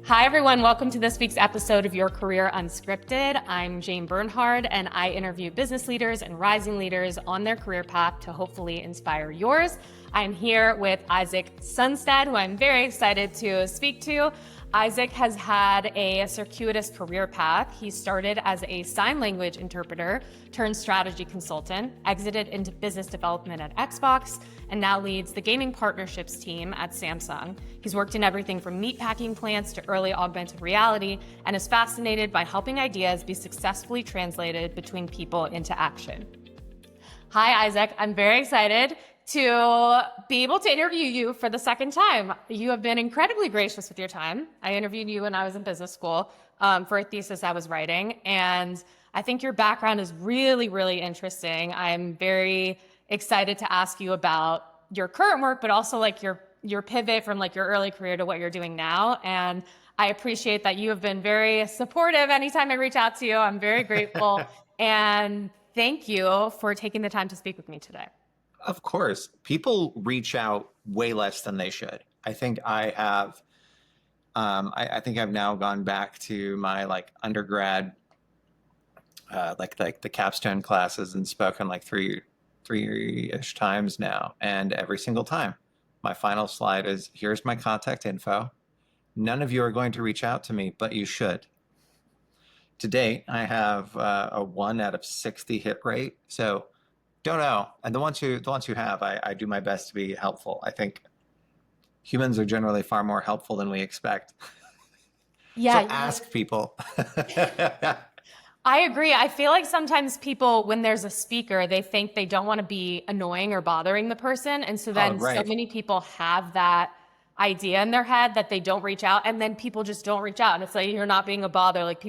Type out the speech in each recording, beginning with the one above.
Hi, everyone. Welcome to this week's episode of Your Career Unscripted. I'm Jane Bernhard, and I interview business leaders and rising leaders on their career path to hopefully inspire yours. I'm here with Isaac Sundsted, who I'm very excited to speak to. Isaac has had a circuitous career path. He started as a sign language interpreter turned strategy consultant, exited into business development at Xbox, and now leads the gaming partnerships team at Samsung. He's worked in everything from meatpacking plants to early augmented reality and is fascinated by helping ideas be successfully translated between people into action. Hi, Isaac. I'm very excited to be able to interview you for the second time. You have been incredibly gracious with your time. I interviewed you when I was in business school for a thesis I was writing, and I think your background is really, really interesting. I'm very excited to ask you about your current work, but also like your pivot from like your early career to what you're doing now. And I appreciate that you have been very supportive anytime I reach out to you. I'm very grateful. And thank you for taking the time to speak with me today. Of course, people reach out way less than they should. I think I have. I think I've now gone back to my like undergrad, like the capstone classes and spoken like three-ish times now, and every single time, my final slide is here's my contact info. None of you are going to reach out to me, but you should. To date, I have a 1 out of 60 hit rate. So. Don't know. And the ones who have, I do my best to be helpful. I think humans are generally far more helpful than we expect. Yeah. So ask people. I agree. I feel like sometimes people, when there's a speaker, they think they don't want to be annoying or bothering the person. And so then so many people have that idea in their head that they don't reach out, and then people just don't reach out. And it's like, you're not being a bother. Like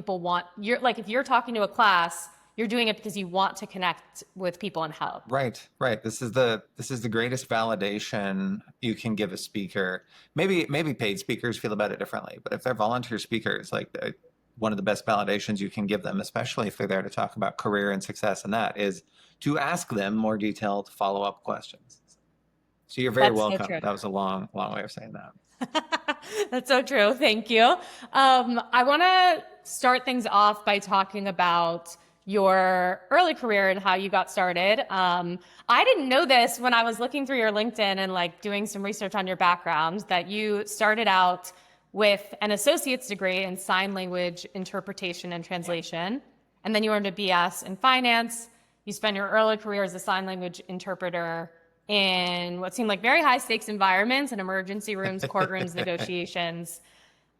you're like, if you're talking to a class, you're doing it because you want to connect with people and help. Right. This is the greatest validation you can give a speaker. Maybe paid speakers feel about it differently, but if they're volunteer speakers, like one of the best validations you can give them, especially if they're there to talk about career and success, and that is to ask them more detailed follow-up questions. So you're very welcome. So that was a long way of saying that. That's so true. Thank you. I want to start things off by talking about your early career and how you got started. I didn't know this when I was looking through your LinkedIn and like doing some research on your background, that you started out with an associate's degree in sign language interpretation and translation. And then you earned a BS in finance. You spent your early career as a sign language interpreter in what seemed like very high stakes environments and emergency rooms, courtrooms, negotiations.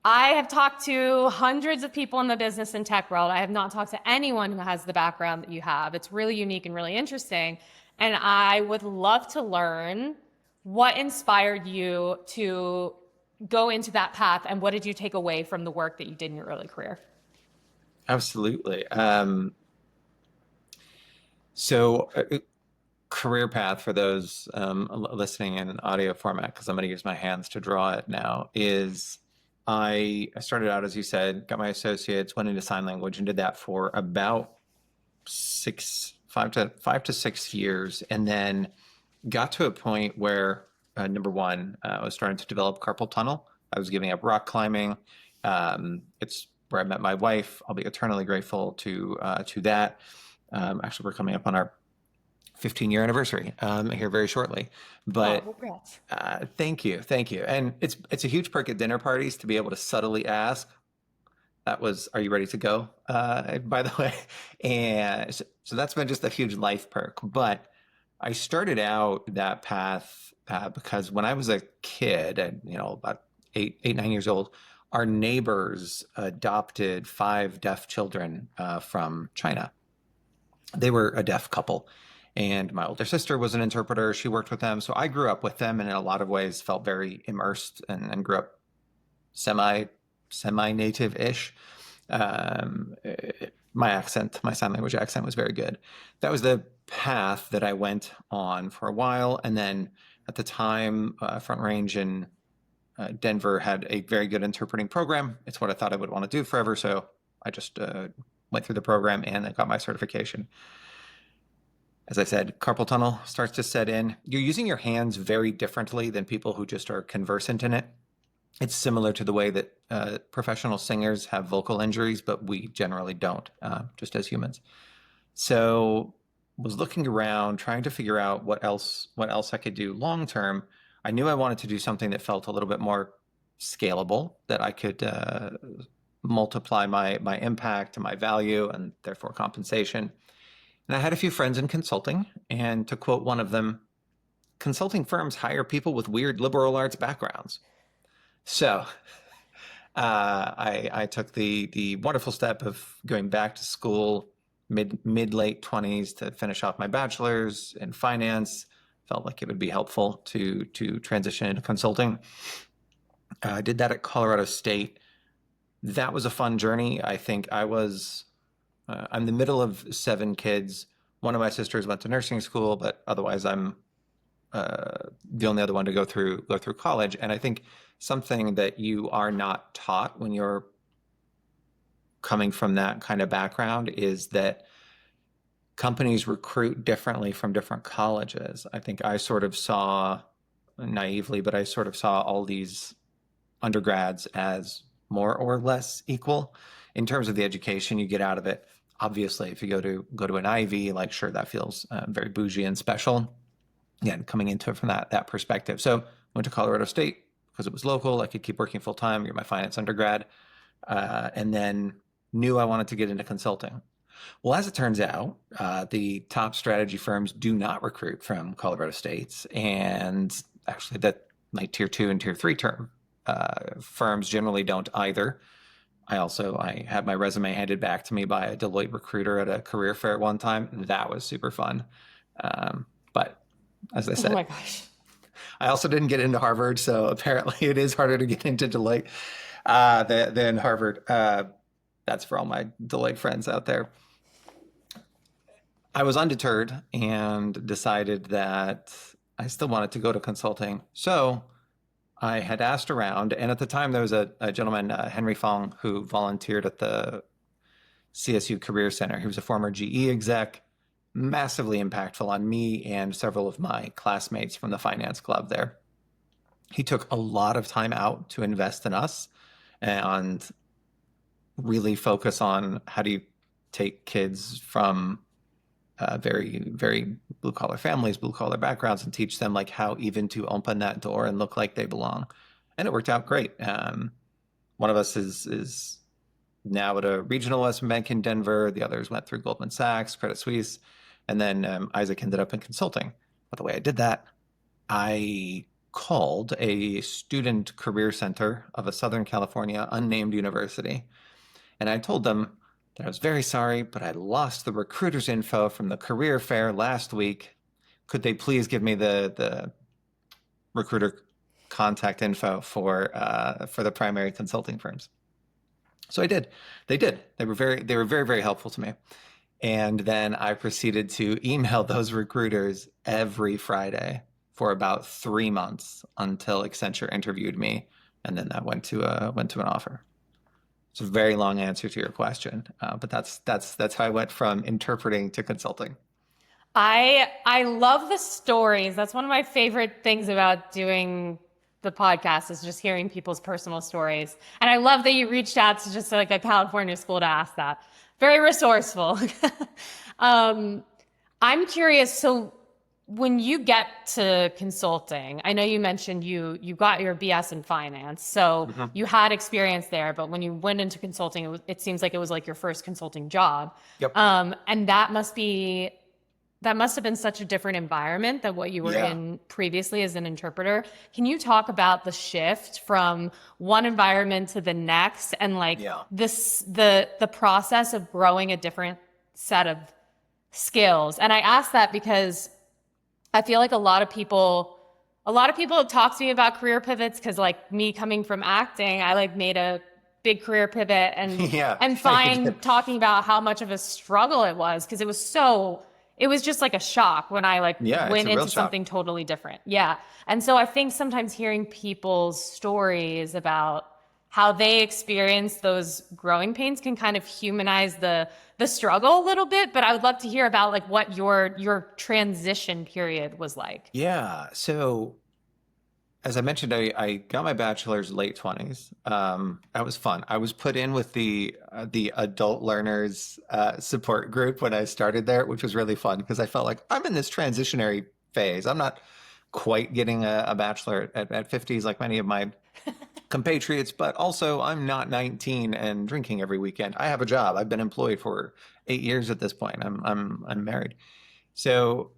I have talked to hundreds of people in the business and tech world. I have not talked to anyone who has the background that you have. It's really unique and really interesting. And I would love to learn what inspired you to go into that path, and what did you take away from the work that you did in your early career? Absolutely. So career path for those listening in an audio format, because I'm going to use my hands to draw it now, is I started out, as you said, got my associates, went into sign language and did that for about 5 to 6 years. And then got to a point where, number one, I was starting to develop carpal tunnel. I was giving up rock climbing. It's where I met my wife. I'll be eternally grateful to that. Actually, we're coming up on our 15-year anniversary here very shortly. But thank you. And it's a huge perk at dinner parties to be able to subtly ask. That was, are you ready to go? By the way. And so that's been just a huge life perk. But I started out that path because when I was a kid, and about 9 years old, our neighbors adopted 5 deaf children from China. They were a deaf couple. And my older sister was an interpreter. She worked with them. So I grew up with them and in a lot of ways felt very immersed and grew up semi-native-ish. My accent, my sign language accent was very good. That was the path that I went on for a while. And then at the time, Front Range in Denver had a very good interpreting program. It's what I thought I would want to do forever. So I just went through the program and I got my certification. As I said, carpal tunnel starts to set in. You're using your hands very differently than people who just are conversant in it. It's similar to the way that professional singers have vocal injuries, but we generally don't, just as humans. So was looking around, trying to figure out what else I could do long term. I knew I wanted to do something that felt a little bit more scalable, that I could multiply my impact and my value and therefore compensation. And I had a few friends in consulting, and to quote one of them, consulting firms hire people with weird liberal arts backgrounds. So I took the wonderful step of going back to school mid late 20s to finish off my bachelor's in finance. Felt like it would be helpful to transition into consulting. I did that at Colorado State. That was a fun journey. I think I'm the middle of 7 kids. One of my sisters went to nursing school, but otherwise I'm the only other one to go through college. And I think something that you are not taught when you're coming from that kind of background is that companies recruit differently from different colleges. I think I sort of saw, naively, but I sort of saw all these undergrads as more or less equal in terms of the education you get out of it. Obviously, if you go to an Ivy, like, sure, that feels very bougie and special. Again, coming into it from that perspective. So went to Colorado State because it was local. I could keep working full time. You're my finance undergrad, and then knew I wanted to get into consulting. Well, as it turns out, the top strategy firms do not recruit from Colorado States, and actually, that like tier 2 and tier 3 term firms generally don't either. I had my resume handed back to me by a Deloitte recruiter at a career fair one time. That was super fun. But as I said, Oh my gosh. I also didn't get into Harvard, so apparently it is harder to get into Deloitte than Harvard. That's for all my Deloitte friends out there. I was undeterred and decided that I still wanted to go to consulting. So I had asked around, and at the time there was a gentleman, Henry Fong, who volunteered at the CSU Career Center. He was a former GE exec, massively impactful on me and several of my classmates from the finance club there. He took a lot of time out to invest in us and really focus on how do you take kids from very, very blue collar families, blue collar backgrounds, and teach them like how even to open that door and look like they belong. And it worked out great. One of us is now at a regional investment bank in Denver. The others went through Goldman Sachs, Credit Suisse, and then Isaac ended up in consulting. But the way I did that, I called a student career center of a Southern California unnamed university, and I told them that I was very sorry, but I lost the recruiter's info from the career fair last week. Could they please give me the recruiter contact info for the primary consulting firms? So I did. They did. They were very, very helpful to me. And then I proceeded to email those recruiters every Friday for about 3 months until Accenture interviewed me, and then that went to an offer. It's a very long answer to your question, but that's how I went from interpreting to consulting. I love the stories. That's one of my favorite things about doing the podcast is just hearing people's personal stories. And I love that you reached out to just like a California school to ask that. Very resourceful. I'm curious. So when you get to consulting, I know you mentioned you got your BS in finance, so you had experience there. But when you went into consulting, it seems like it was like your first consulting job. Yep. And that must have been such a different environment than what you were in previously as an interpreter. Can you talk about the shift from one environment to the next and the process of growing a different set of skills? And I ask that because I feel like a lot of people talk to me about career pivots because like me coming from acting, I like made a big career pivot and find talking about how much of a struggle it was because it was just like a shock when I went into something totally different. Yeah. And so I think sometimes hearing people's stories about how they experience those growing pains can kind of humanize the struggle a little bit. But I would love to hear about like what your transition period was like. Yeah. So as I mentioned, I got my bachelor's late 20s. That was fun. I was put in with the adult learners support group when I started there, which was really fun because I felt like I'm in this transitionary phase. I'm not quite getting a bachelor at 50s like many of my compatriots, but also I'm not 19 and drinking every weekend. I have a job. I've been employed for 8 years at this point. I'm married. So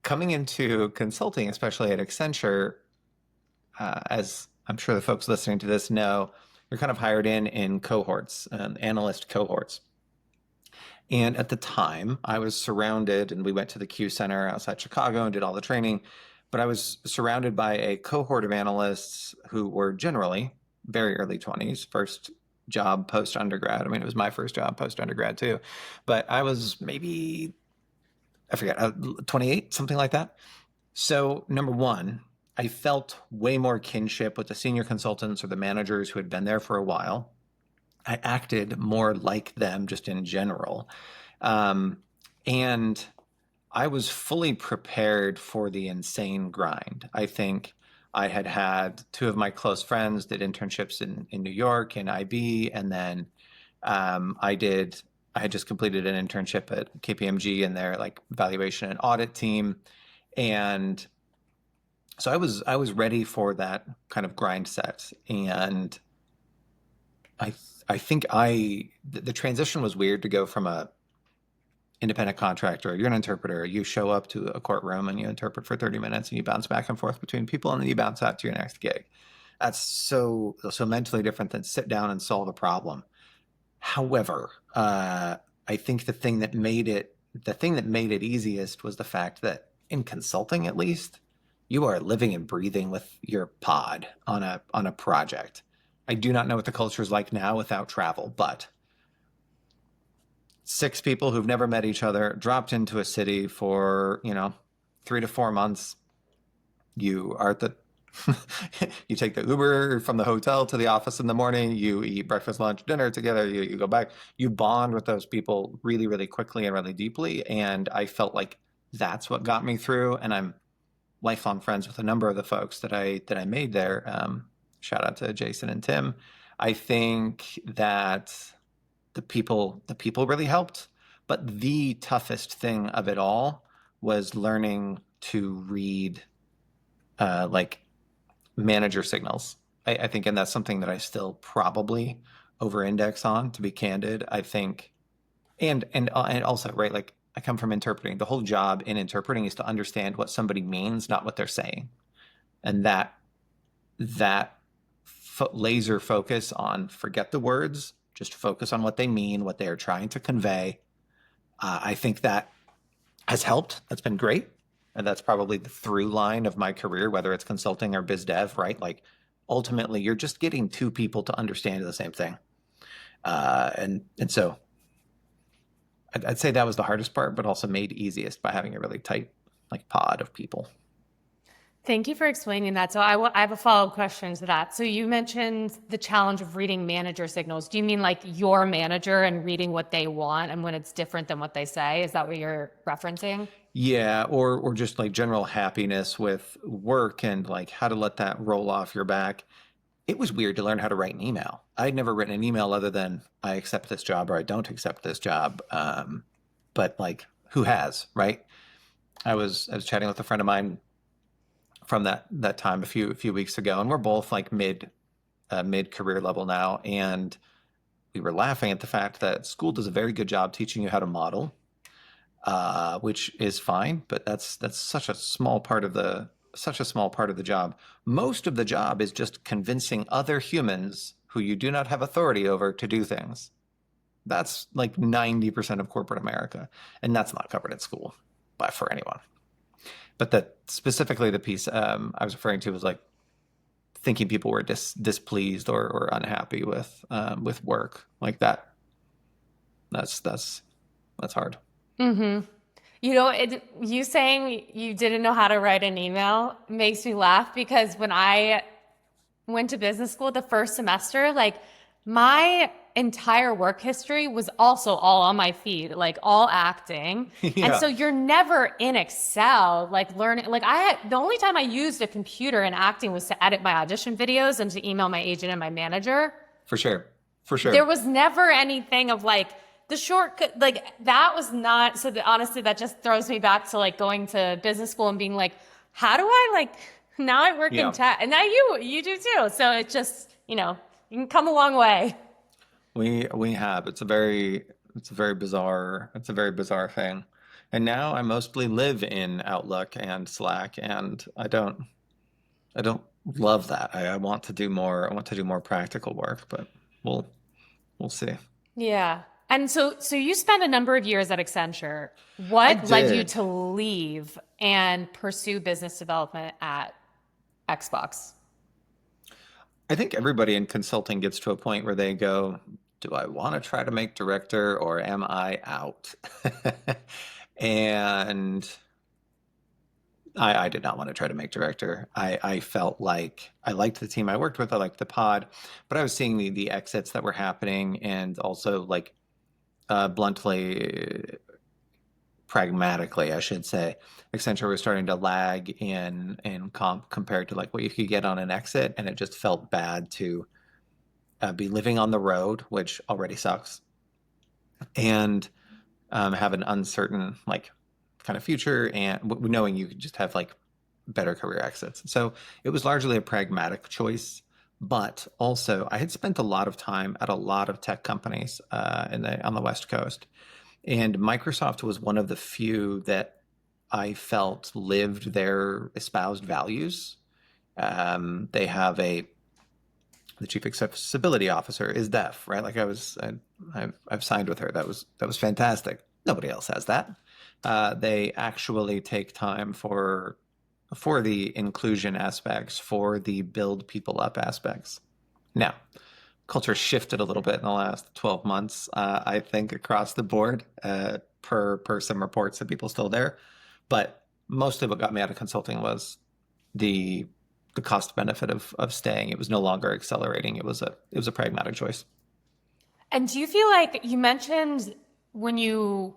coming into consulting, especially at Accenture, as I'm sure the folks listening to this know, you're kind of hired in cohorts, analyst cohorts. And at the time, I was surrounded, and we went to the Q Center outside Chicago and did all the training. But I was surrounded by a cohort of analysts who were generally very early 20s, first job post undergrad. I mean, it was my first job post undergrad too. But I was maybe, I forget, 28, something like that. So, number one, I felt way more kinship with the senior consultants or the managers who had been there for a while. I acted more like them just in general. Um, and I was fully prepared for the insane grind. I think I had had two of my close friends did internships in New York in IB, and then I had just completed an internship at KPMG in their like valuation and audit team. And so I was ready for that kind of grind set. And I I think the transition was weird to go from a independent contractor. You're an interpreter. You show up to a courtroom and you interpret for 30 minutes and you bounce back and forth between people and then you bounce out to your next gig. That's so mentally different than sit down and solve a problem. However, I think the thing that made it easiest was the fact that in consulting, at least, you are living and breathing with your pod on a project. I do not know what the culture is like now without travel, but six people who've never met each other dropped into a city for 3 to 4 months. You are at the you take the Uber from the hotel to the office in the morning. You eat breakfast, lunch, dinner together. You go back. You bond with those people really, really quickly and really deeply. And I felt like that's what got me through. And I'm lifelong friends with a number of the folks that I made there. Shout out to Jason and Tim. I think that the people really helped, but the toughest thing of it all was learning to read like manager signals. I think, and that's something that I still probably over index on, to be candid. I think, and also, right, like I come from interpreting. The whole job in interpreting is to understand what somebody means, not what they're saying. And that laser focus on forget the words, just focus on what they mean, what they are trying to convey. I think that has helped. That's been great. And that's probably the through line of my career, whether it's consulting or biz dev, right? Like ultimately, you're just getting two people to understand the same thing. And so I'd say that was the hardest part, but also made easiest by having a really tight like pod of people. Thank you for explaining that. So I have a follow-up question to that. So you mentioned the challenge of reading manager signals. Do you mean like your manager and reading what they want and when it's different than what they say? Is that what you're referencing? Yeah, or just like general happiness with work and like how to let that roll off your back. It was weird to learn how to write an email. I'd never written an email other than I accept this job or I don't accept this job. But like, who has, right? I was chatting with a friend of mine from that time a few weeks ago, and we're both like mid career level now, and we were laughing at the fact that school does a very good job teaching you how to model, which is fine, but that's such a small part of the job. Most of the job is just convincing other humans who you do not have authority over to do things. That's like 90% of corporate America, and that's not covered at school, but for anyone. But that specifically the piece I was referring to was like thinking people were displeased or unhappy with work like that. That's hard. Mm-hmm. You saying you didn't know how to write an email makes me laugh because when I went to business school the first semester, like My entire work history was also all on my feed, like all acting. And Yeah, so you're never in Excel, like learning. Like the only time I used a computer in acting was to edit my audition videos and to email my agent and my manager. for sure. For There sure. was never anything of like the shortcut, like that was not. So honestly, that just throws me back to like going to business school and being like, how do I like, now I work in Yeah. tech and now you do too. So it just, you can come a long way. We have. It's a very bizarre thing. And now I mostly live in Outlook and Slack, and I don't love that. I want to do more. I want to do more practical work, but we'll we'll see. Yeah. And so you spent a number of years at Accenture. I What led you did. to leave and pursue business development at Xbox? I think everybody in consulting gets to a point where they go, do I want to try to make director or am I out? And I did not want to try to make director. I felt like I liked the team I worked with. I liked the pod, but I was seeing the exits that were happening, and also like bluntly, pragmatically, I should say, Accenture was starting to lag in comp compared to like what you could get on an exit, and it just felt bad to be living on the road, which already sucks, and have an uncertain like kind of future, and knowing you could just have like better career exits. So it was largely a pragmatic choice. But also, I had spent a lot of time at a lot of tech companies on the West Coast, and Microsoft was one of the few that I felt lived their espoused values. They have the chief accessibility officer is deaf, right? Like I've signed with her. That was fantastic. Nobody else has that. They actually take time for the inclusion aspects, for the build people up aspects. Now, culture shifted a little bit in the last 12 months, I think, across the board, per some reports that people still there. But mostly what got me out of consulting was the the cost benefit of staying. It was no longer accelerating. It was a pragmatic choice. And do you feel like you mentioned when you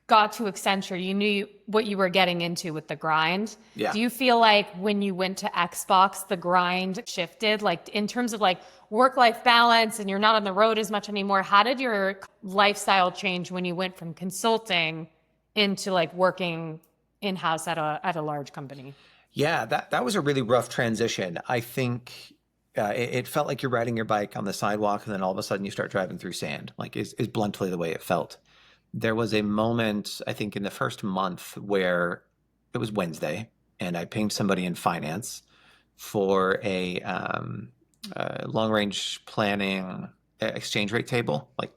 got to Accenture, you knew what you were getting into with the grind? Yeah. Do you feel like when you went to Xbox, the grind shifted, like in terms of like work-life balance and you're not on the road as much anymore? How did your lifestyle change when you went from consulting into like working in-house at a large company? Yeah, that was a really rough transition. I think it felt like you're riding your bike on the sidewalk, and then all of a sudden you start driving through sand. Like is bluntly the way it felt. There was a moment, I think, in the first month where it was Wednesday, and I pinged somebody in finance for a long range planning exchange rate table. Like,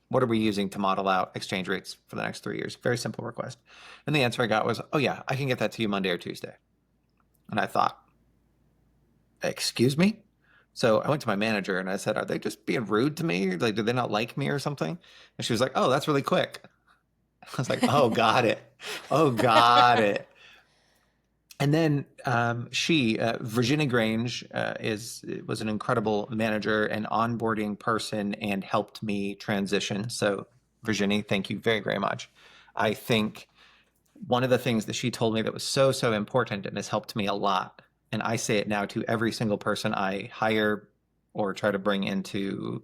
what are we using to model out exchange rates for the next 3 years? Very simple request. And the answer I got was, oh, yeah, I can get that to you Monday or Tuesday. And I thought, excuse me? So I went to my manager and I said, are they just being rude to me? Like, do they not like me or something? And she was like, oh, that's really quick. I was like, oh, got it. Oh, got it. And then Virginia Grange, was an incredible manager and onboarding person and helped me transition. So, Virginia, thank you very, very much. I think one of the things that she told me that was so, so important and has helped me a lot, and I say it now to every single person I hire or try to bring into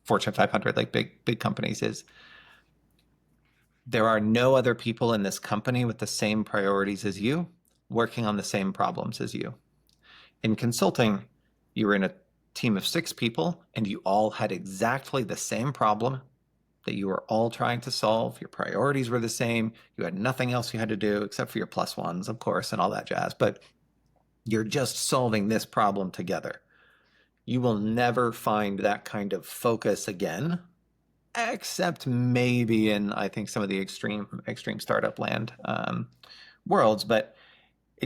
Fortune 500, like big companies, is there are no other people in this company with the same priorities as you, working on the same problems as you. In consulting, you were in a team of 6 people and you all had exactly the same problem that you were all trying to solve. Your priorities were the same. You had nothing else you had to do except for your plus ones, of course, and all that jazz. But you're just solving this problem together. You will never find that kind of focus again, except maybe in, I think, some of the extreme startup land worlds, but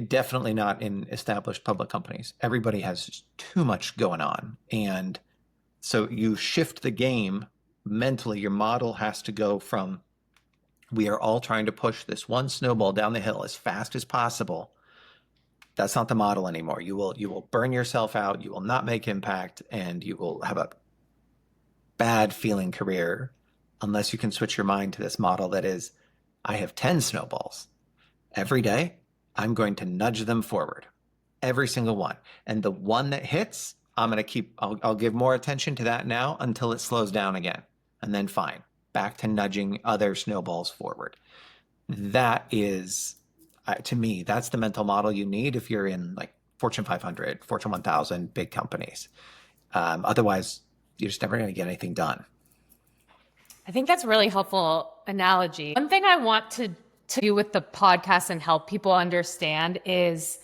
definitely not in established public companies. Everybody has too much going on. And so you shift the game mentally. Your model has to go from, we are all trying to push this one snowball down the hill as fast as possible. That's not the model anymore. You will burn yourself out. You will not make impact, and you will have a bad feeling career unless you can switch your mind to this model that is, I have 10 snowballs. Every day, I'm going to nudge them forward. Every single one. And the one that hits, I'll give more attention to that now until it slows down again. And then fine, back to nudging other snowballs forward. That is, to me, that's the mental model you need if you're in like Fortune 500, Fortune 1000, big companies. Otherwise, you're just never going to get anything done. I think that's a really helpful analogy. One thing I want to do with the podcast and help people understand is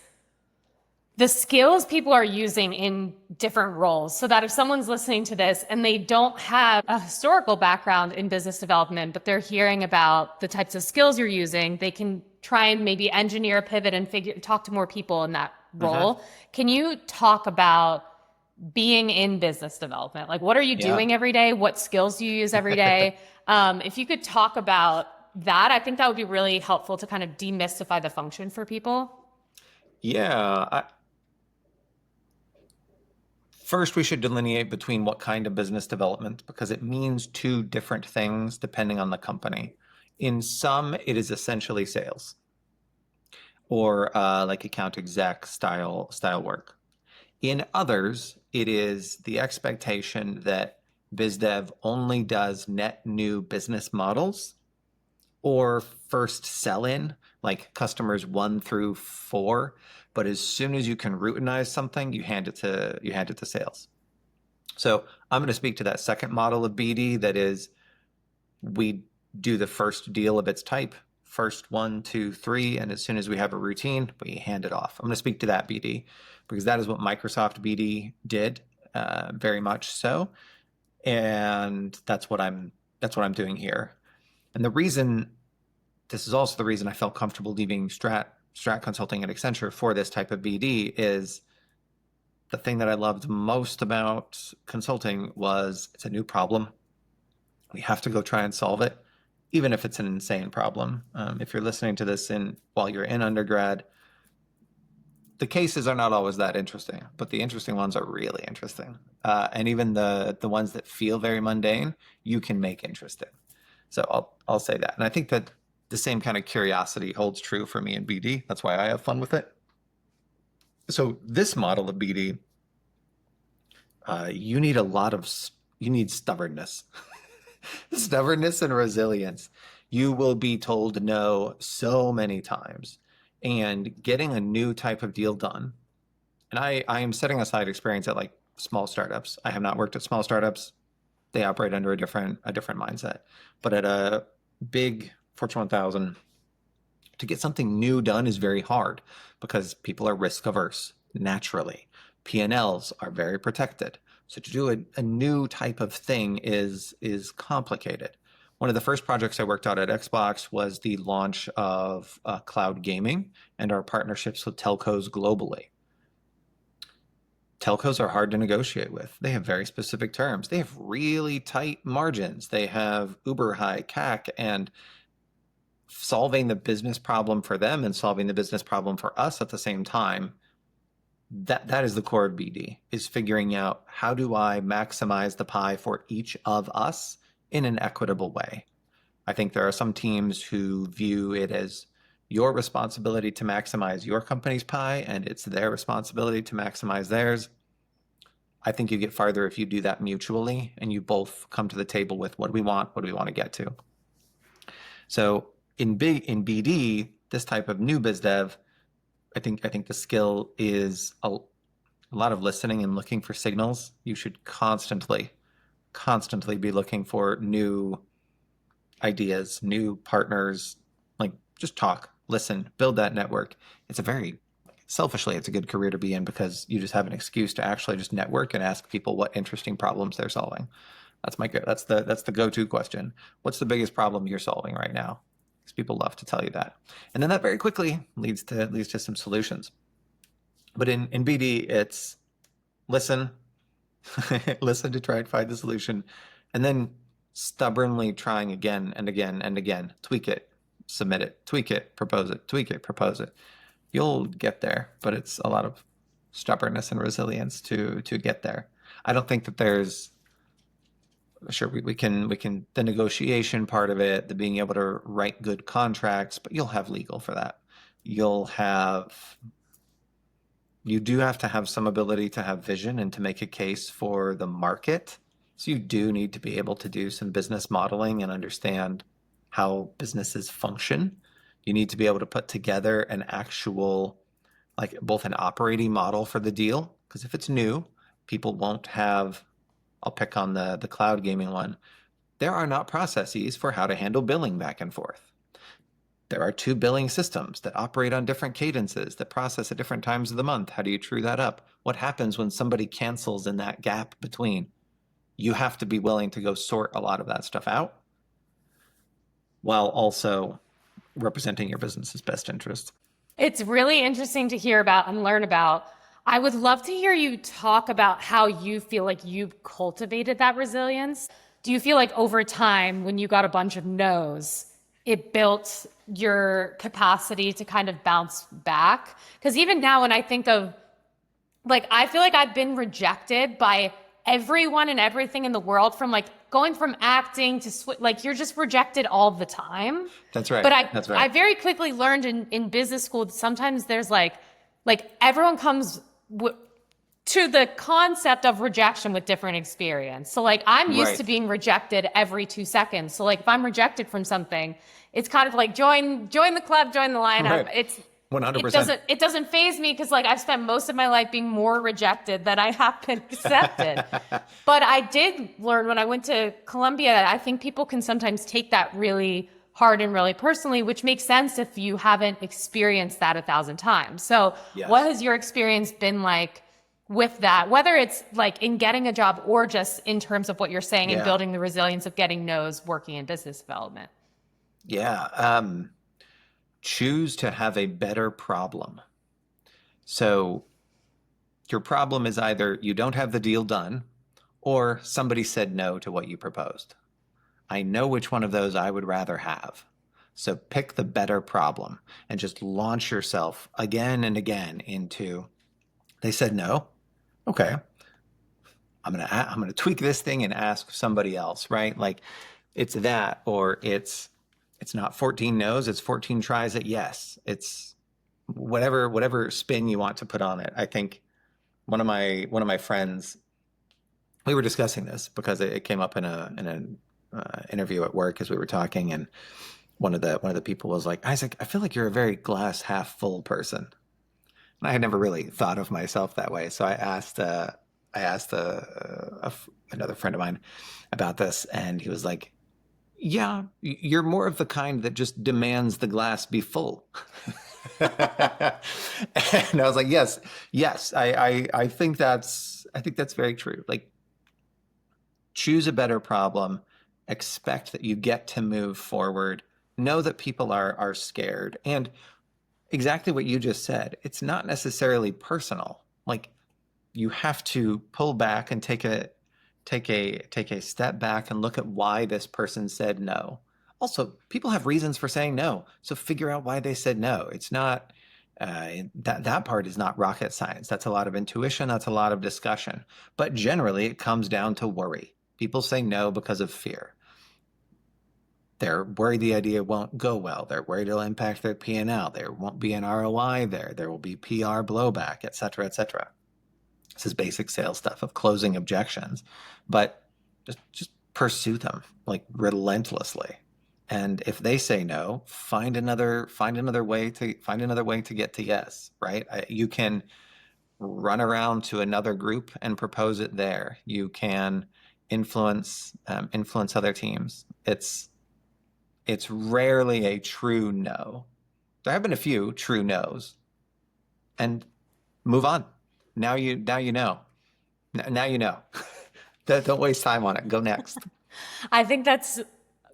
the skills people are using in different roles, so that if someone's listening to this and they don't have a historical background in business development, but they're hearing about the types of skills you're using, they can try and maybe engineer a pivot and talk to more people in that role. Can you talk about being in business development? Like, what are you doing every day? What skills do you use every day? If you could talk about that, I think that would be really helpful to kind of demystify the function for people. Yeah. First, we should delineate between what kind of business development, because it means two different things depending on the company. In some, it is essentially sales or like account exec style work. In others, it is the expectation that biz dev only does net new business models or first sell in, like customers 1 through 4. But as soon as you can routinize something, you hand it to sales. So I'm going to speak to that second model of BD, that is, we do the first deal of its type, first 1, 2, 3, and as soon as we have a routine, we hand it off. I'm going to speak to that BD because that is what Microsoft BD did, very much so, and that's what I'm doing here. And this is also the reason I felt comfortable leaving Strat Consulting at Accenture for this type of BD, is the thing that I loved most about consulting was it's a new problem. We have to go try and solve it, even if it's an insane problem. If you're listening to this while you're in undergrad, the cases are not always that interesting, but the interesting ones are really interesting. And even the ones that feel very mundane, you can make interesting. So I'll say that. And I think that the same kind of curiosity holds true for me in BD. That's why I have fun with it. So this model of BD, you need stubbornness. Stubbornness and resilience. You will be told no so many times. And getting a new type of deal done, and I am setting aside experience at like small startups. I have not worked at small startups. They operate under a different mindset. But at a big Fortune 1000, to get something new done is very hard because people are risk averse naturally. P&Ls are very protected. So to do a new type of thing is complicated. One of the first projects I worked on at Xbox was the launch of cloud gaming and our partnerships with telcos globally. Telcos are hard to negotiate with. They have very specific terms. They have really tight margins. They have uber high CAC, and solving the business problem for them and solving the business problem for us at the same time, that is the core of BD, is figuring out how do I maximize the pie for each of us in an equitable way. I think there are some teams who view it as your responsibility to maximize your company's pie, and it's their responsibility to maximize theirs. I think you get farther if you do that mutually, and you both come to the table with what do we want to get to. So in BD, this type of new biz dev, I think the skill is a lot of listening and looking for signals. You should constantly be looking for new ideas, new partners. Like, just talk, listen, build that network. Selfishly, it's a good career to be in because you just have an excuse to actually just network and ask people what interesting problems they're solving. That's the go-to question. What's the biggest problem you're solving right now? Because people love to tell you that. And then that very quickly leads to some solutions. But in BD, it's listen, listen to try and find the solution, and then stubbornly trying again and again and again. Tweak it, submit it, tweak it, propose it, tweak it, propose it. You'll get there, but it's a lot of stubbornness and resilience to get there. I don't think that there's sure, we can the negotiation part of it, the being able to write good contracts, but you'll have legal for that. You'll have you do have to have some ability to have vision and to make a case for the market. So you do need to be able to do some business modeling and understand how businesses function. You need to be able to put together an actual, like both an operating model for the deal, because if it's new, people won't have, I'll pick on the cloud gaming one. There are not processes for how to handle billing back and forth. There are two billing systems that operate on different cadences that process at different times of the month. How do you true that up? What happens when somebody cancels in that gap between? You have to be willing to go sort a lot of that stuff out while also representing your business's best interest. It's really interesting to hear about and learn about. I would love to hear you talk about how you feel like you've cultivated that resilience. Do you feel like over time, when you got a bunch of no's, it built your capacity to kind of bounce back? Because even now, when I think of, like, I feel like I've been rejected by everyone and everything in the world, from like going from acting to like you're just rejected all the time. That's right. But I That's right. I very quickly learned in business school that sometimes there's like everyone comes to the concept of rejection with different experience. So like I'm used Right. to being rejected every 2 seconds. So like if I'm rejected from something, it's kind of like join the club, join the lineup. Right. It's 100%. it doesn't faze me because like I've spent most of my life being more rejected than I have been accepted. But I did learn when I went to Columbia, I think people can sometimes take that really hard and really personally, which makes sense if you haven't experienced that 1,000 times. So Yes. what has your experience been like with that, whether it's like in getting a job or just in terms of what you're saying and Yeah. building the resilience of getting no's working in business development? Yeah. Choose to have a better problem. So your problem is either you don't have the deal done or somebody said no to what you proposed. I know which one of those I would rather have. So pick the better problem and just launch yourself again and again into, they said no. Okay. I'm going to tweak this thing and ask somebody else, right? Like it's that, or it's not 14 no's, it's 14 tries at yes. It's whatever spin you want to put on it. I think one of my friends, we were discussing this because it came up in an interview at work as we were talking, and one of the people was like, Isaac, I feel like you're a very glass half full person. And I had never really thought of myself that way. So I asked another friend of mine about this, and he was like, yeah, you're more of the kind that just demands the glass be full. And I was like, yes, I think that's very true. Like, choose a better problem, expect that you get to move forward, know that people are scared, and exactly what you just said, it's not necessarily personal. Like, you have to pull back and take a step back and look at why this person said no. Also, people have reasons for saying no, so figure out why they said no. It's not that part is not rocket science. That's a lot of intuition. That's a lot of discussion. But generally, it comes down to worry. People say no because of fear. They're worried the idea won't go well. They're worried it'll impact their P&L. There won't be an ROI there. There will be PR blowback, et cetera, et cetera. This is basic sales stuff of closing objections, but just pursue them like relentlessly. And if they say no, find another way to get to yes, right? You can run around to another group and propose it there. You can influence other teams. It's rarely a true no. There have been a few true no's, and move on. Now you know. Now you know. Don't waste time on it. Go next. I think that's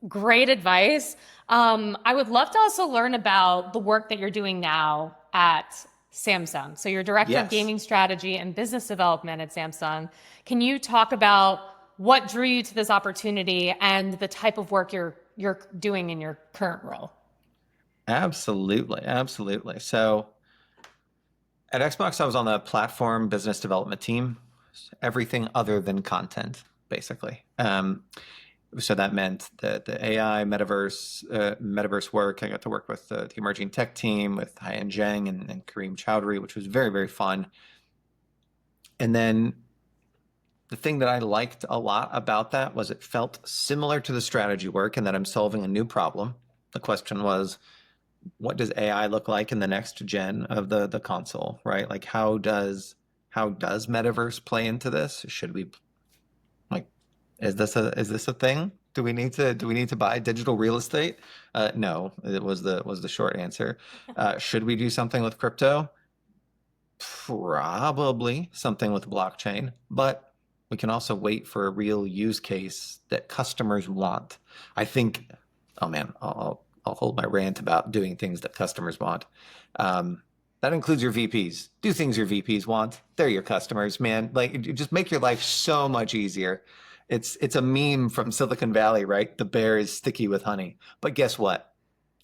great advice. I would love to also learn about the work that you're doing now at Samsung. So you're director of Yes. gaming strategy and business development at Samsung. Can you talk about what drew you to this opportunity and the type of work you're doing in your current role? Absolutely. Absolutely. So at Xbox, I was on the platform business development team, everything other than content. basically. So that meant the AI metaverse work. I got to work with the emerging tech team with Haiyan Zhang and Kareem Chowdhury, which was very, very fun. And then the thing that I liked a lot about that was it felt similar to the strategy work and that I'm solving a new problem. The question was, what does AI look like in the next gen of the console, right? Like how does metaverse play into this? Should we like is this a thing? Do we need to buy digital real estate? No, it was the short answer. Should we do something with crypto? Probably something with blockchain, but we can also wait for a real use case that customers want. I think, oh man, I'll hold my rant about doing things that customers want. That includes your VPs. Do things your VPs want. They're your customers, man. Like, just make your life so much easier. It's a meme from Silicon Valley, right? The bear is sticky with honey. But guess what?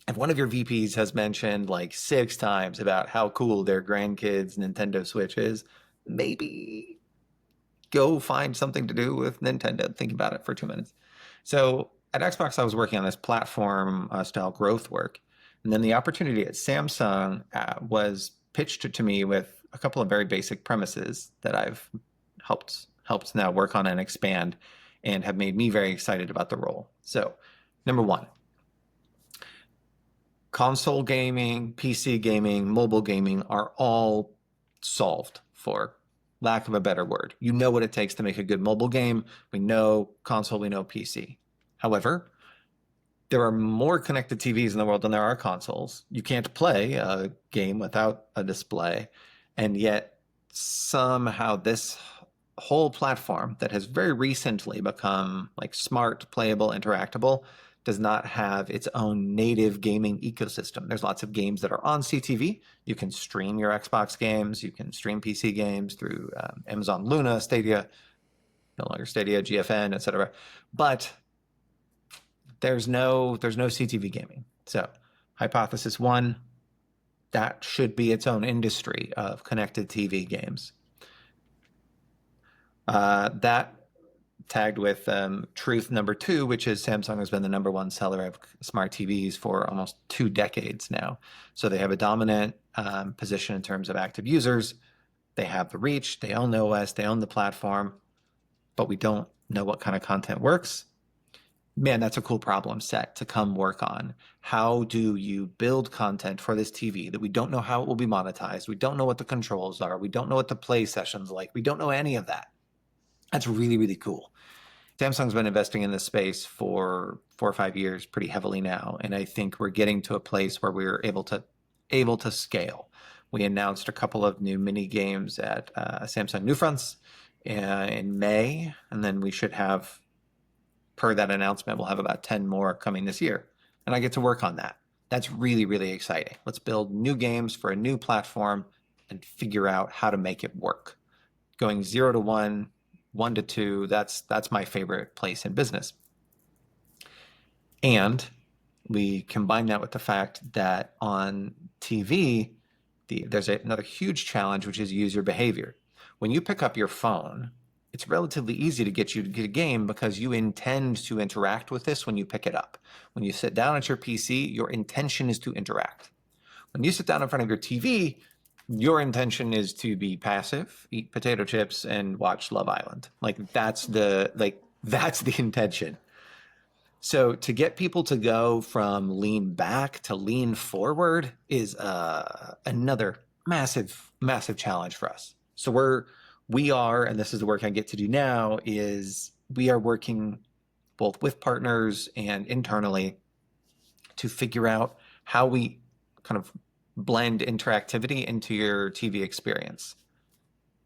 If one of your VPs has mentioned like 6 times about how cool their grandkids' Nintendo Switch is, maybe go find something to do with Nintendo. Think about it for 2 minutes. So at Xbox, I was working on this platform style growth work. And then the opportunity at Samsung was pitched to me with a couple of very basic premises that I've helped now work on and expand and have made me very excited about the role. So, number one, console gaming, PC gaming, mobile gaming are all solved, for lack of a better word. You know what it takes to make a good mobile game. We know console, we know PC. However, there are more connected TVs in the world than there are consoles. You can't play a game without a display. And yet, somehow, this whole platform that has very recently become like smart, playable, interactable does not have its own native gaming ecosystem. There's lots of games that are on CTV. You can stream your Xbox games. You can stream PC games through Amazon Luna, Stadia, no longer Stadia, GFN, etc. But there's no CTV gaming. So hypothesis one, that should be its own industry of connected TV games. That tagged with truth number two, which is Samsung has been the number one seller of smart TVs for almost 2 decades now. So they have a dominant position in terms of active users. They have the reach, they own the OS, they own the platform, but we don't know what kind of content works. Man, that's a cool problem set to come work on. How do you build content for this TV that we don't know how it will be monetized? We don't know what the controls are. We don't know what the play session's like. We don't know any of that. That's really, really cool. Samsung's been investing in this space for 4 or 5 years pretty heavily now. And I think we're getting to a place where we're able to scale. We announced a couple of new mini games at Samsung Newfronts in May. And then we should have, per that announcement, we'll have about 10 more coming this year. And I get to work on that. That's really, really exciting. Let's build new games for a new platform and figure out how to make it work. Going 0 to 1, 1 to 2, that's my favorite place in business. And we combine that with the fact that on TV, there's another huge challenge, which is user behavior. When you pick up your phone, it's relatively easy to get you to get a game because you intend to interact with this when you pick it up. When you sit down at your PC, your intention is to interact. When you sit down in front of your TV, your intention is to be passive, eat potato chips, and watch Love Island. That's the intention. So to get people to go from lean back to lean forward is another massive, massive challenge for us. So we are, and this is the work I get to do now, is we are working both with partners and internally to figure out how we kind of blend interactivity into your TV experience.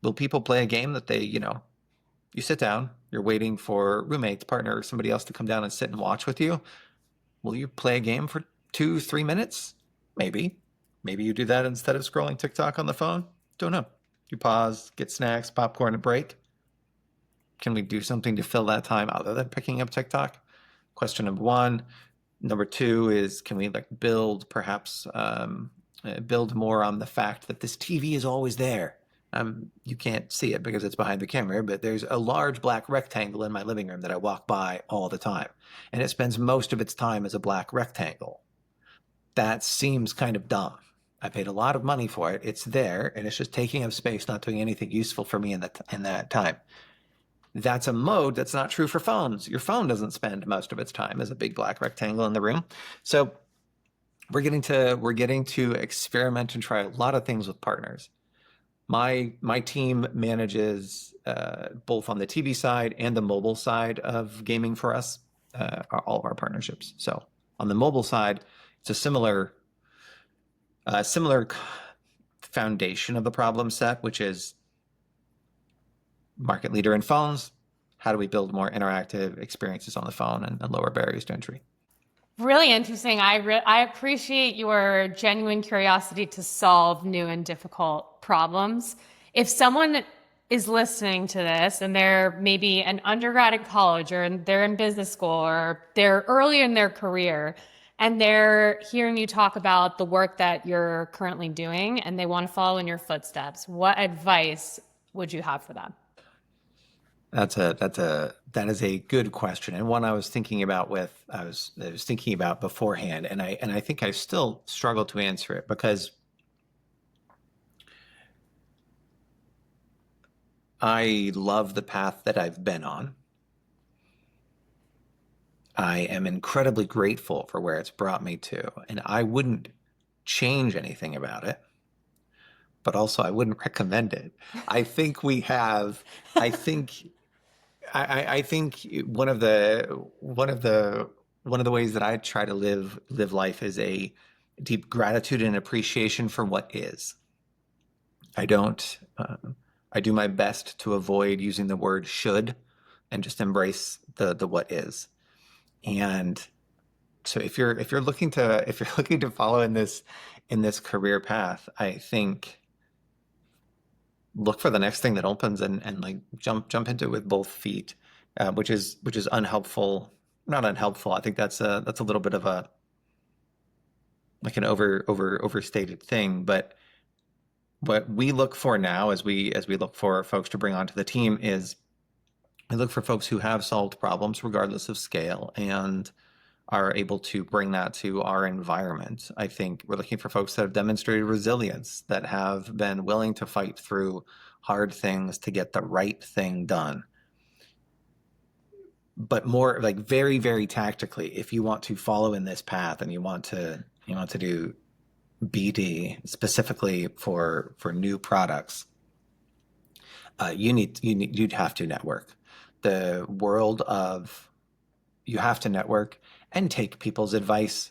Will people play a game that you sit down, you're waiting for roommates, partner, or somebody else to come down and sit and watch with you? Will you play a game for 2-3 minutes? Maybe. Maybe you do that instead of scrolling TikTok on the phone. Don't know. You pause, get snacks, popcorn, a break. Can we do something to fill that time other than picking up TikTok? Question number one. Number two is, can we build more on the fact that this TV is always there? You can't see it because it's behind the camera, but there's a large black rectangle in my living room that I walk by all the time. And it spends most of its time as a black rectangle. That seems kind of dumb. I paid a lot of money for it. It's there, and it's just taking up space, not doing anything useful for me in that time. That's a mode that's not true for phones. Your phone doesn't spend most of its time as a big black rectangle in the room. So we're getting to experiment and try a lot of things with partners. My team manages both on the TV side and the mobile side of gaming for us, all of our partnerships. So on the mobile side, it's a similar foundation of the problem set, which is market leader in phones. How do we build more interactive experiences on the phone and lower barriers to entry? Really interesting. I appreciate your genuine curiosity to solve new and difficult problems. If someone is listening to this and they're maybe an undergrad in college or they're in business school or they're early in their career and they're hearing you talk about the work that you're currently doing and they want to follow in your footsteps, what advice would you have for them? That is a good question, and one I was thinking about beforehand, and I think I still struggle to answer it because I love the path that I've been on. I am incredibly grateful for where it's brought me to, and I wouldn't change anything about it, but also I wouldn't recommend it. I think we have, I think I think one of the ways that I try to live life is a deep gratitude and appreciation for what is. I don't. I do my best to avoid using the word should, and just embrace the what is. And so if you're looking to follow in this career path, I think look for the next thing that opens and like jump into it with both feet, which is unhelpful. Not unhelpful. I think that's a little bit of a like an overstated thing. But what we look for now, as we look for folks to bring onto the team, is we look for folks who have solved problems regardless of scale and are able to bring that to our environment. I think we're looking for folks that have demonstrated resilience, that have been willing to fight through hard things to get the right thing done. But more like very, very tactically, if you want to follow in this path and you want to do BD specifically for new products, you'd have to network. The world of you have to network and take people's advice.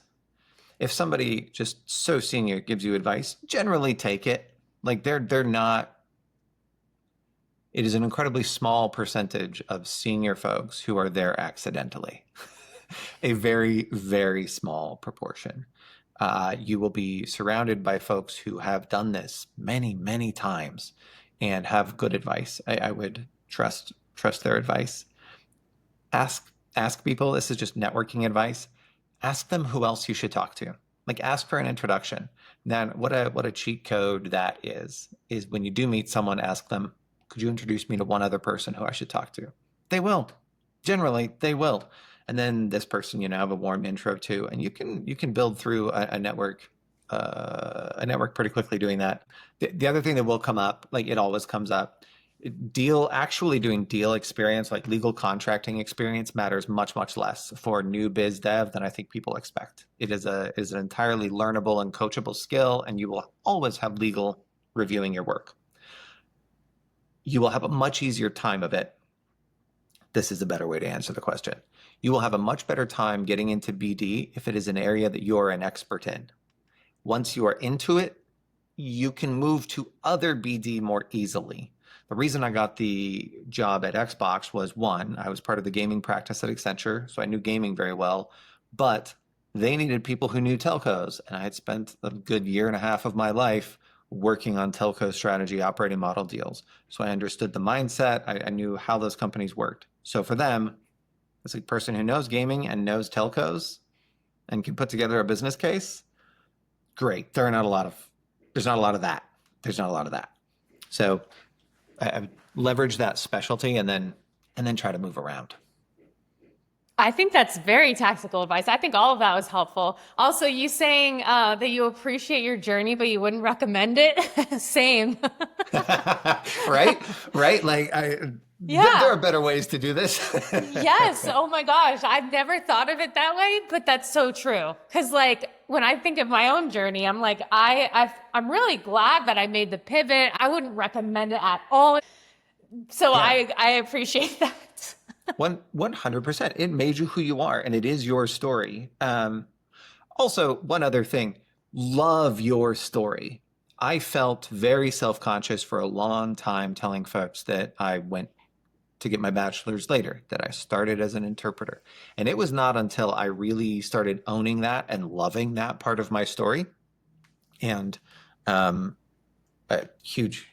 If somebody just so senior gives you advice, generally take it. Like they're not. It is an incredibly small percentage of senior folks who are there accidentally. A very, very small proportion. You will be surrounded by folks who have done this many, many times and have good advice. I would trust their advice. Ask people. This is just networking advice. Ask them who else you should talk to. Like ask for an introduction. Then what a cheat code that is when you do meet someone, ask them, could you introduce me to one other person who I should talk to? They will. Generally, they will. And then this person, have a warm intro to, and you can build through a network pretty quickly doing that. The other thing that will come up, like it always comes up, actually doing deal experience, like legal contracting experience, matters much, much less for new biz dev than I think people expect. It is an entirely learnable and coachable skill, and you will always have legal reviewing your work. You will have a much easier time of it. This is a better way to answer the question. You will have a much better time getting into BD if it is an area that you're an expert in. Once you are into it, you can move to other BD more easily. The reason I got the job at Xbox was, one, I was part of the gaming practice at Accenture, so I knew gaming very well, but they needed people who knew telcos, and I had spent a good year and a half of my life working on telco strategy operating model deals. So I understood the mindset. I knew how those companies worked. So for them, it's a person who knows gaming and knows telcos and can put together a business case. Great. There's not a lot of that. So I leverage that specialty and then try to move around. I think that's very tactical advice. I think all of that was helpful. Also, you saying that you appreciate your journey, but you wouldn't recommend it. Same. Right? Right? There Yeah. are better ways to do this. Yes. Oh my gosh. I've never thought of it that way, but that's so true. Because like when I think of my own journey, I'm like, I'm really glad that I made the pivot. I wouldn't recommend it at all. So Yeah. I appreciate that. 100%. It made you who you are, and it is your story. Also, one other thing, love your story. I felt very self-conscious for a long time telling folks that I went to get my bachelor's later, that I started as an interpreter. And it was not until I really started owning that and loving that part of my story. And um, a huge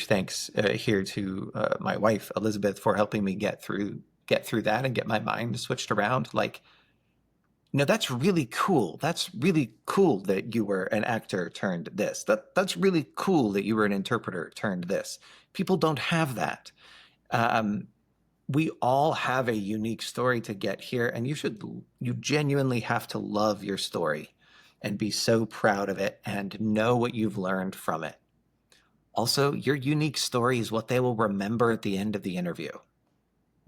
thanks here to my wife, Elizabeth, for helping me get through that and get my mind switched around. Like, no, that's really cool. That's really cool that you were an actor turned this. That's really cool that you were an interpreter turned this. People don't have that. Um, we all have a unique story to get here, and you genuinely have to love your story and be so proud of it and know what you've learned from it. Also, your unique story is what they will remember at the end of the interview.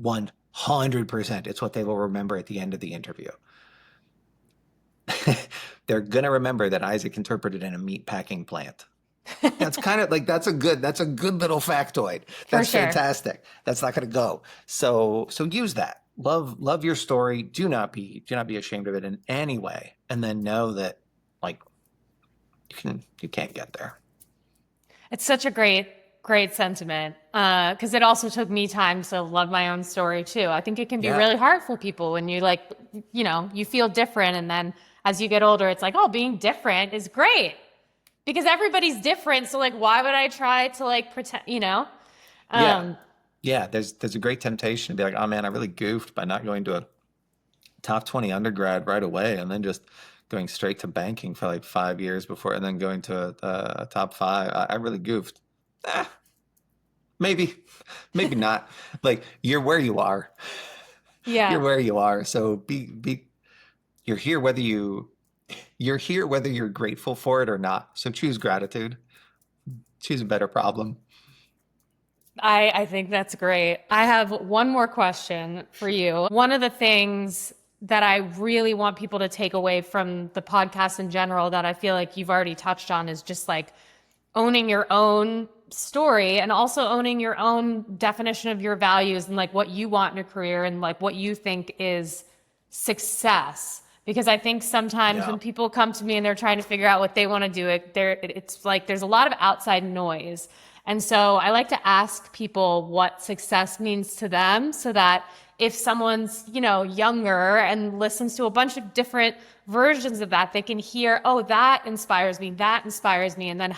100%. It's what they will remember at the end of the interview. They're going to remember that Isaac interpreted in a meat packing plant. That's kind of like, that's a good little factoid. For That's sure. fantastic. That's not going to go. So use that. Love your story. Do not be ashamed of it in any way. And then know that like you can't get there. It's such a great sentiment. Because it also took me time to love my own story too. I think it can be Yeah. really hard for people when you like, you feel different. And then as you get older, it's like, oh, being different is great because everybody's different. So like, why would I try to like pretend? Yeah. Um, Yeah. There's a great temptation to be like, oh man, I really goofed by not going to a top 20 undergrad right away and then just going straight to banking for like 5 years before and then going to a top five. I really goofed. Eh, maybe, maybe not. Like you're where you are. You're yeah. where you are. So you're here you're here whether you're grateful for it or not. So choose gratitude. Choose a better problem. I think that's great. I have one more question for you. One of the things that I really want people to take away from the podcast in general that I feel like you've already touched on is just like owning your own story and also owning your own definition of your values and like what you want in a career and like what you think is success. Because I think sometimes Yeah. when people come to me and they're trying to figure out what they want to do, it's like there's a lot of outside noise. And so I like to ask people what success means to them so that if someone's, younger and listens to a bunch of different versions of that, they can hear, oh, that inspires me, and then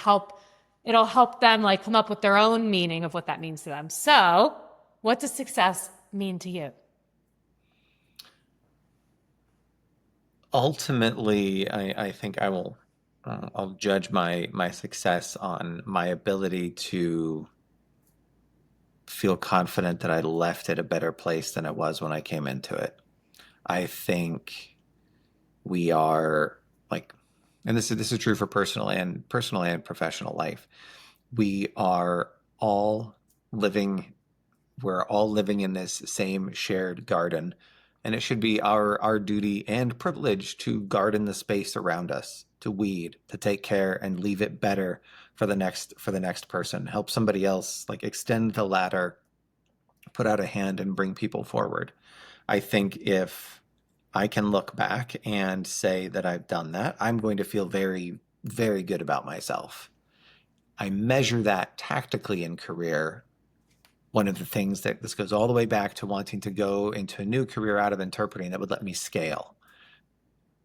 it'll help them like come up with their own meaning of what that means to them. So, what does success mean to you? Ultimately, I think I'll judge my success on my ability to feel confident that I left it a better place than it was when I came into it. I think we are like, and this is true for personal and professional life. We are all living we're all living in this same shared garden, and it should be our duty and privilege to garden the space around us, to weed, to take care and leave it better for the next person. Help somebody else, like extend the ladder, put out a hand and bring people forward. I think if I can look back and say that I've done that, I'm going to feel very, very good about myself. I measure that tactically in career. One of the things that this goes all the way back to wanting to go into a new career out of interpreting that would let me scale.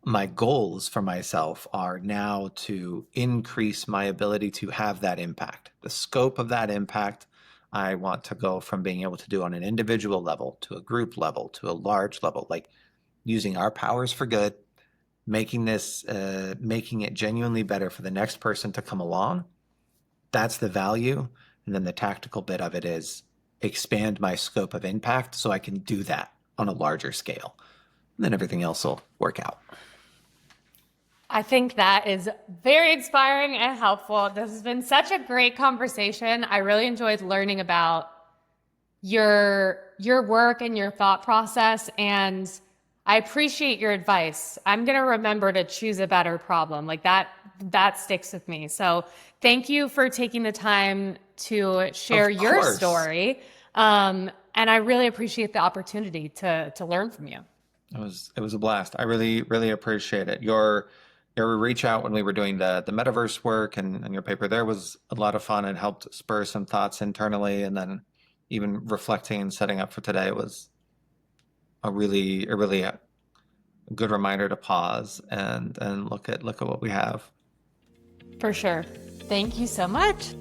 My goals for myself are now to increase my ability to have that impact. The scope of that impact, I want to go from being able to do on an individual level to a group level to a large level, like using our powers for good, making it genuinely better for the next person to come along. That's the value. And then the tactical bit of it is expand my scope of impact so I can do that on a larger scale. And then everything else will work out. I think that is very inspiring and helpful. This has been such a great conversation. I really enjoyed learning about your work and your thought process, and I appreciate your advice. I'm going to remember to choose a better problem. Like that sticks with me. So thank you for taking the time to share your story. And I really appreciate the opportunity to learn from you. It was a blast. I really, really appreciate it. Your reach out when we were doing the metaverse work and your paper there was a lot of fun and helped spur some thoughts internally. And then even reflecting and setting up for today was a really good reminder to pause and look at what we have. For sure. Thank you so much.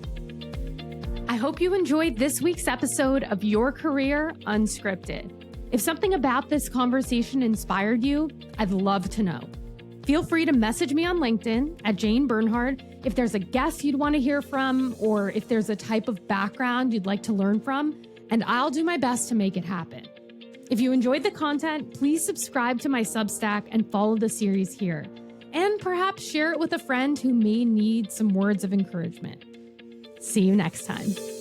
I hope you enjoyed this week's episode of Your Career Unscripted. If something about this conversation inspired you, I'd love to know. Feel free to message me on LinkedIn at Jane Bernhard if there's a guest you'd want to hear from, or if there's a type of background you'd like to learn from, and I'll do my best to make it happen. If you enjoyed the content, please subscribe to my Substack and follow the series here. And perhaps share it with a friend who may need some words of encouragement. See you next time.